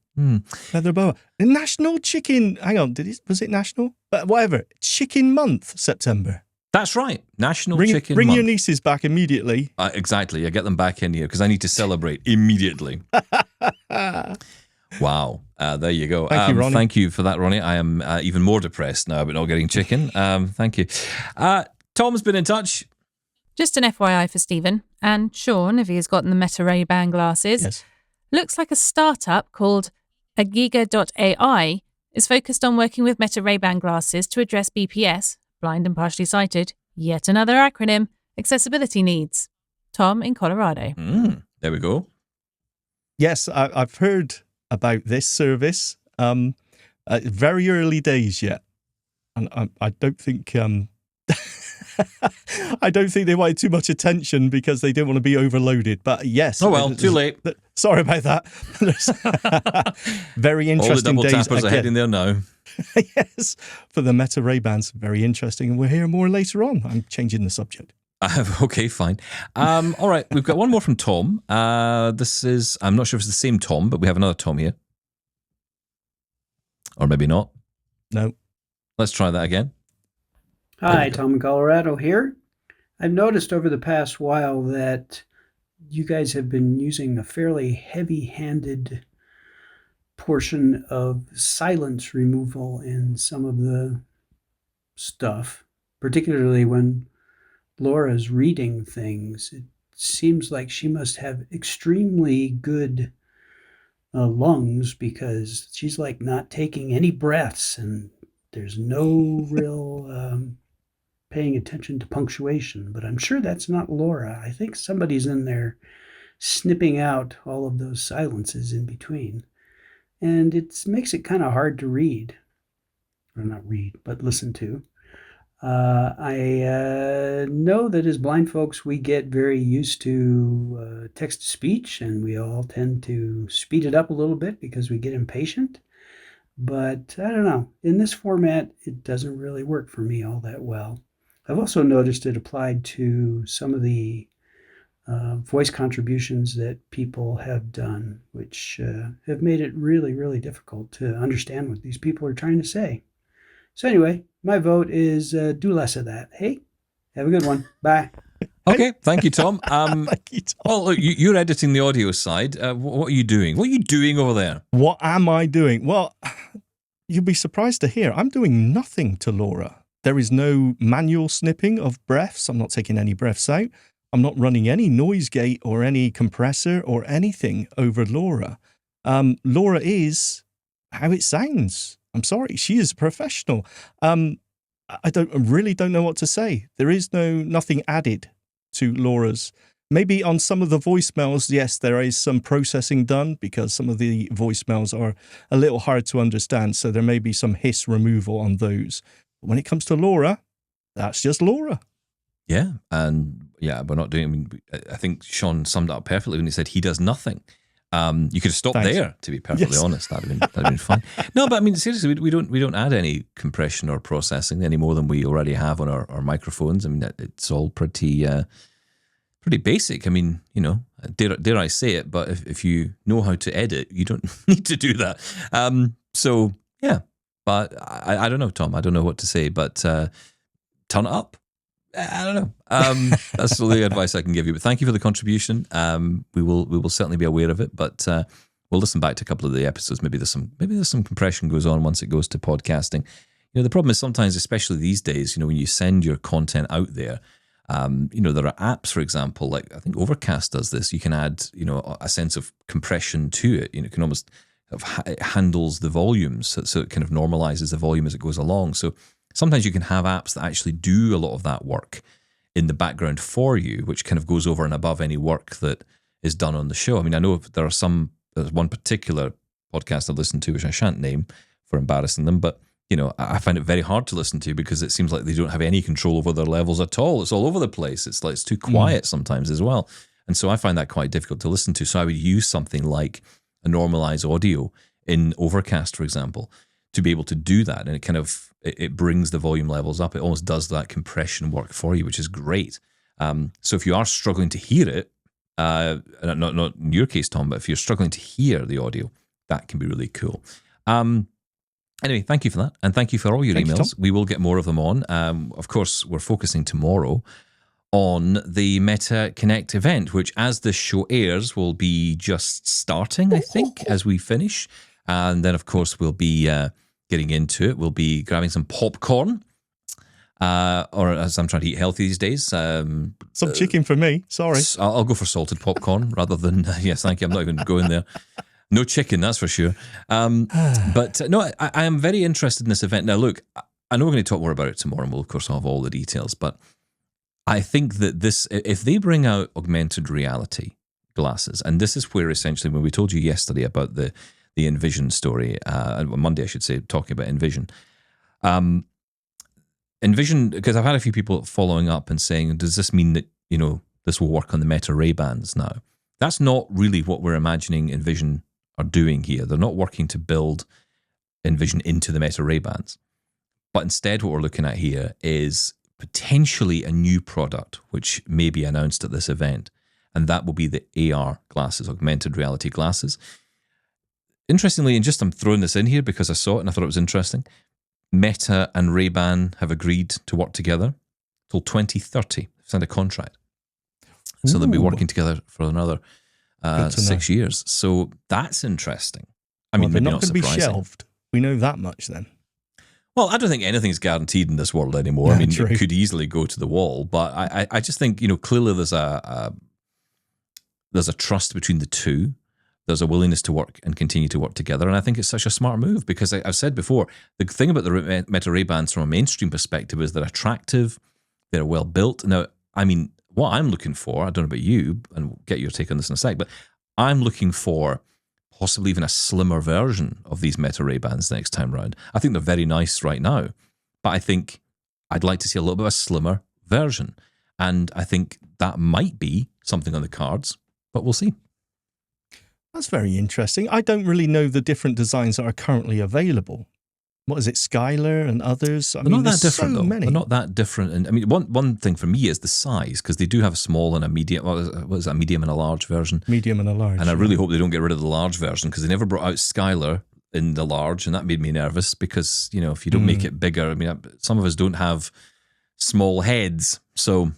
Leather boa. National Chicken. Hang on, was it national? But whatever. Chicken Month, September. That's right. National Chicken Bring Month. your nieces back immediately. Exactly. I get them back in here because I need to celebrate immediately. Wow. There you go. Thank you, Ronnie. Thank you for that, Ronnie. I am even more depressed now about not getting chicken. Thank you. Tom's been in touch. Just an FYI for Steven and Shaun, if he has gotten the Meta Ray-Ban glasses. Yes. Looks like a startup called Agiga.ai is focused on working with Meta Ray-Ban glasses to address BPS, blind and partially sighted, yet another acronym, accessibility needs. Tom in Colorado. There we go. Yes, I've heard about this service. Very early days yet. And I don't think... I don't think they wanted too much attention because they didn't want to be overloaded. But yes. Oh, well, too late. Sorry about that. Very interesting All the double days tappers are heading there now. Yes, for the Meta Ray-Bans. Very interesting. And we'll hear more later on. I'm changing the subject. Okay, fine. All right, we've got one more from Tom. This is, I'm not sure if it's the same Tom, but we have another Tom here. Or maybe not. No. Let's try that again. Hi, Tom in Colorado here. I've noticed over the past while that you guys have been using a fairly heavy-handed portion of silence removal in some of the stuff, particularly when Laura's reading things. It seems like she must have extremely good lungs because she's like not taking any breaths and there's no real paying attention to punctuation, but I'm sure that's not Laura. I think somebody's in there snipping out all of those silences in between. And it makes it kind of hard to read. Or not read, but listen to. I know that as blind folks, we get very used to text-to-speech, and we all tend to speed it up a little bit because we get impatient. But I don't know. In this format, it doesn't really work for me all that well. I've also noticed it applied to some of the voice contributions that people have done, which have made it really, really difficult to understand what these people are trying to say. So anyway, my vote is do less of that. Hey, have a good one. Bye. Okay, thank you, Tom. Thank you, Tom. Well, look, you're editing the audio side. What are you doing? What are you doing over there? What am I doing? Well, you'll be surprised to hear I'm doing nothing to Laura. There is no manual snipping of breaths. I'm not taking any breaths out. I'm not running any noise gate or any compressor or anything over Laura. Laura is how it sounds. I'm sorry. She is a professional. I really don't know what to say. There is nothing added to Laura's. Maybe on some of the voicemails, yes, there is some processing done because some of the voicemails are a little hard to understand. So there may be some hiss removal on those. But when it comes to Laura, that's just Laura. Yeah, and yeah, we're not doing. I mean, I think Shaun summed it up perfectly when he said he does nothing. You could have stopped there, to be perfectly honest. That'd have been fine. No, but I mean, seriously, we don't add any compression or processing any more than we already have on our microphones. I mean, it's all pretty basic. I mean, you know, dare I say it, but if you know how to edit, you don't need to do that. So yeah, but I don't know, Tom. I don't know what to say, but turn it up. I don't know. That's the advice I can give you. But thank you for the contribution. We will certainly be aware of it. But we'll listen back to a couple of the episodes. Maybe there's some compression goes on once it goes to podcasting. You know, the problem is sometimes, especially these days, you know, when you send your content out there, you know, there are apps, for example, like I think Overcast does this. You can add, you know, a sense of compression to it. You know, it can almost it handles the volumes, so it kind of normalizes the volume as it goes along. So sometimes you can have apps that actually do a lot of that work in the background for you, which kind of goes over and above any work that is done on the show. I mean, I know there's one particular podcast I've listened to, which I shan't name for embarrassing them, but you know, I find it very hard to listen to because it seems like they don't have any control over their levels at all. It's all over the place. It's like it's too quiet sometimes as well. And so I find that quite difficult to listen to. So I would use something like a normalized audio in Overcast, for example, to be able to do that. And it kind of, it brings the volume levels up. It almost does that compression work for you, which is great. So if you are struggling to hear it, Not in your case, Tom, but if you're struggling to hear the audio, that can be really cool. Anyway, thank you for that. And thank you for all your emails. We will get more of them on. Of course, we're focusing tomorrow on the Meta Connect event, which as the show airs will be just starting, I think, as we finish. And then, of course, we'll be getting into it. We'll be grabbing some popcorn, or as I'm trying to eat healthy these days. Some chicken for me, sorry. I'll go for salted popcorn rather than, yes, thank you. I'm not even going there. No chicken, that's for sure. But no, I am very interested in this event. Now, look, I know we're going to talk more about it tomorrow, and we'll, of course, have all the details. But I think that this, if they bring out augmented reality glasses, and this is where essentially, when we told you yesterday about the Envision story, Monday, I should say, talking about Envision. Envision, because I've had a few people following up and saying, does this mean that, this will work on the Meta Ray-Bans now? That's not really what we're imagining Envision are doing here. They're not working to build Envision into the Meta Ray-Bans. But instead what we're looking at here is potentially a new product which may be announced at this event, and that will be the AR glasses, augmented reality glasses. Interestingly, and just I'm throwing this in here because I saw it and I thought it was interesting, Meta and Ray-Ban have agreed to work together till 2030. They've signed a contract. So they'll be working together for another 6 years. So that's interesting. I mean, they're maybe not going to be shelved. We know that much then. Well, I don't think anything's guaranteed in this world anymore. I mean, it could easily go to the wall. But I just think, clearly there's a trust between the two. There's a willingness to work and continue to work together. And I think it's such a smart move because I've said before, the thing about the Meta Ray-Bans from a mainstream perspective is they're attractive, they're well built. Now, I mean, what I'm looking for, I don't know about you, and we'll get your take on this in a sec, but I'm looking for possibly even a slimmer version of these Meta Ray-Bans next time round. I think they're very nice right now, but I think I'd like to see a little bit of a slimmer version. And I think that might be something on the cards, but we'll see. That's very interesting. I don't really know the different designs that are currently available. What is it, Skylar and others? They're not that different, though. They're not that different. And I mean, one thing for me is the size, because they do have a small and a medium. What is that, a medium and a large version? Medium and a large. And I really hope they don't get rid of the large version, because they never brought out Skylar in the large, and that made me nervous, because, if you don't make it bigger, I mean, some of us don't have small heads. So,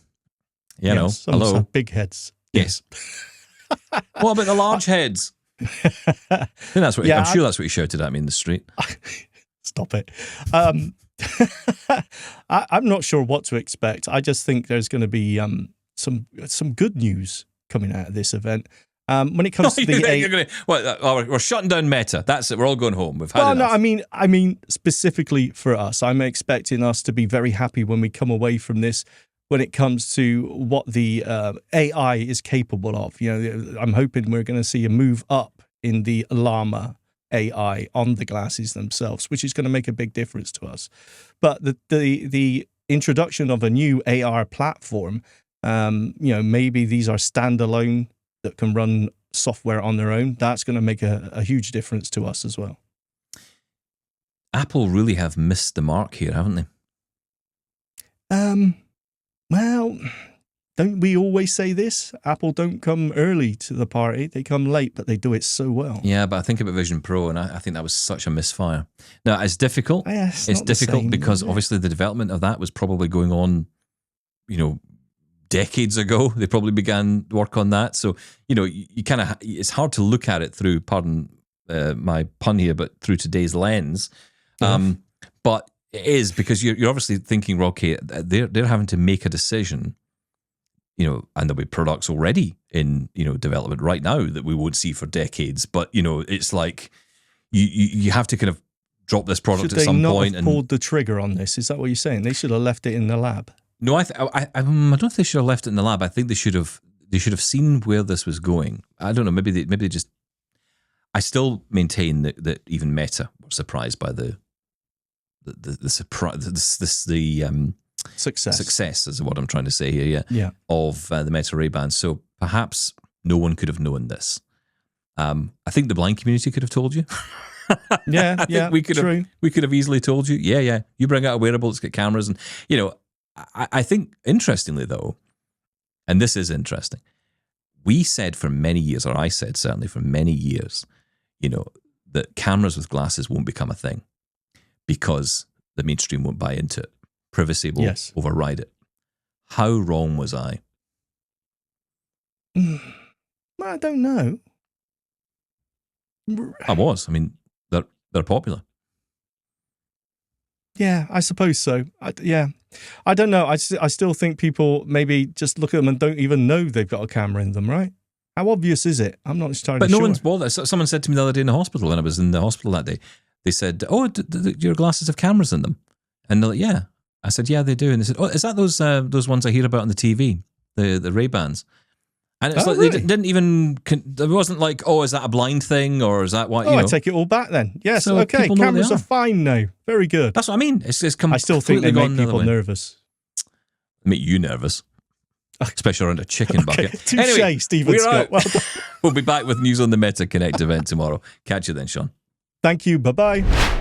some of us have big heads. Yes. What about the large heads? I think that's what I'm sure that's what he shouted at me in the street. Stop it. I'm not sure what to expect. I just think there's going to be some good news coming out of this event. When it comes to the we're shutting down Meta. That's it. We're all going home. We've had enough. No, I mean specifically for us, I'm expecting us to be very happy when we come away from this. When it comes to what the AI is capable of, I'm hoping we're going to see a move up in the Llama AI on the glasses themselves, which is going to make a big difference to us. But the introduction of a new AR platform, maybe these are standalone that can run software on their own. That's going to make a huge difference to us as well. Apple really have missed the mark here, haven't they? Well, don't we always say this? Apple don't come early to the party. They come late, but they do it so well. Yeah, but I think about Vision Pro, and I think that was such a misfire. Now, it's difficult. It's difficult because obviously the development of that was probably going on, decades ago. They probably began work on that. So, you kind of, it's hard to look at it through, pardon my pun here, but through today's lens. But it is, because you're obviously thinking, Rocky, they're having to make a decision, and there'll be products already in, development right now that we won't see for decades. But, it's like you have to kind of drop this product at some point. Have pulled the trigger on this? Is that what you're saying? They should have left it in the lab. No, I don't think they should have left it in the lab. I think they should have seen where this was going. I don't know. Maybe they just. I still maintain that even Meta were surprised by the success is what I'm trying to say here. Yeah. Of the Meta Ray-Ban. So perhaps no one could have known this. I think the blind community could have told you. We could have easily told you. Yeah. You bring out a wearable, it's got cameras, and I think interestingly though, and this is interesting, we said for many years, or I said certainly for many years, that cameras with glasses won't become a thing because the mainstream won't buy into it. Privacy will override it. How wrong was I? I don't know. I was. I mean, they're popular. Yeah, I suppose so. I don't know. I still think people maybe just look at them and don't even know they've got a camera in them, right? How obvious is it? I'm not entirely But sure. no one's bothered. Someone said to me the other day in the hospital, when I was in the hospital that day, they said, "Oh, your glasses have cameras in them?" And they're like, "Yeah." I said, "Yeah, they do." And they said, "Oh, is that those ones I hear about on the TV, the Ray-Bans?" And it's really? They didn't even. There wasn't like, "Oh, is that a blind thing or is that what?" I take it all back then. Yes, so okay. Cameras are fine now. Very good. That's what I mean. It's I still think they make people nervous. Make you nervous. Especially around a chicken bucket. Touché, anyway, Stephen Scott. Well done. We'll be back with news on the Meta Connect event tomorrow. Catch you then, Shaun. Thank you. Bye-bye.